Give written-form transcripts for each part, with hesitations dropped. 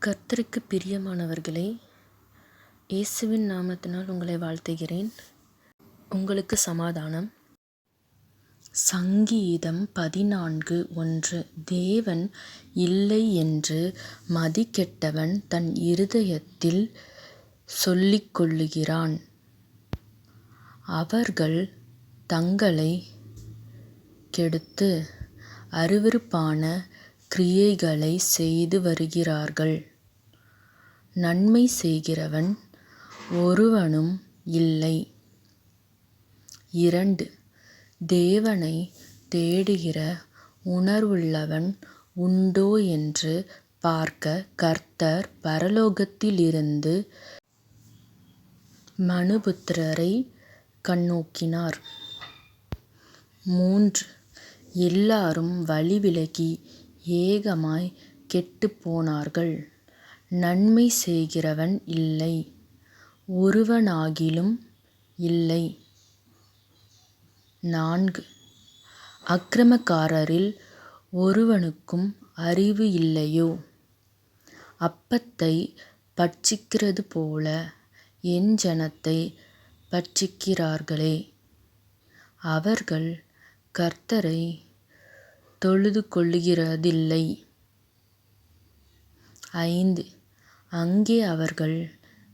கர்த்தருக்கு பிரியமானவர்களே, இயேசுவின் நாமத்தினால் உங்களை வாழ்த்துகிறேன். உங்களுக்கு சமாதானம். சங்கீதம் 14:1. தேவன் இல்லை என்று மதிகெட்டவன் தன் இருதயத்தில் சொல்லிக் கொள்ளுகிறான். அவர்கள் தங்களைக் கெடுத்து அருவருப்பான கிரியைகளைச் செய்து வருகிறார்கள். நன்மை செய்கிறவன் ஒருவனும் இல்லை. 2. தேவனைத் தேடுகிற உணர்வுள்ளவன் உண்டோ என்று பார்க்க கர்த்தர் பரலோகத்திலிருந்து மனுபுத்திரரைக் கண்ணோக்கினார். 3. எல்லாரும் வழிவிலகி ஏகமாய்க் கெட்டுப்போனார்கள். நன்மை செய்கிறவன் இல்லை, ஒருவனாகிலும் இல்லை. 4. அக்கிரமக்காரரில் ஒருவனுக்கும் அறிவு இல்லையோ? அப்பத்தைப் பட்சிக்கிறது போல என் ஜனத்தைப் பட்சிக்கிறார்களே. அவர்கள் கர்த்தரைத் தொழுதுகொள்ளுகிறதில்லை. 5. அங்கே அவர்கள்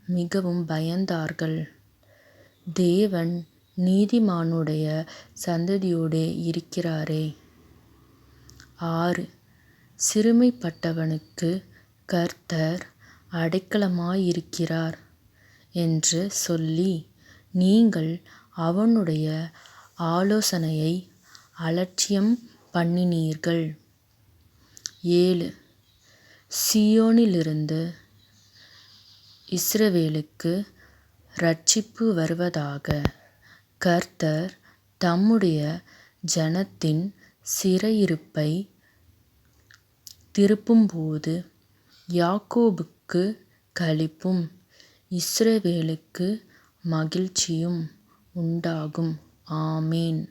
மிகவும் பயந்தார்கள். தேவன் நீதிமானுடைய சந்ததியோடே இருக்கிறாரே. 6. சிறுமைப்பட்டவனுக்குக் கர்த்தர் அடைக்கலமாயிருக்கிறார் என்று சொல்லி நீங்கள் அவனுடைய ஆலோசனையை அலட்சியம் பண்ணினீர்கள். 7. சீயோனிலிருந்து இஸ்ரவேலுக்கு இரட்சிப்பு வருவதாக. கர்த்தர் தம்முடைய ஜனத்தின் சிறையிருப்பைத் திருப்பும்போது யாக்கோபுக்குக் களிப்பும் இஸ்ரவேலுக்கு மகிழ்ச்சியும் உண்டாகும். ஆமென்.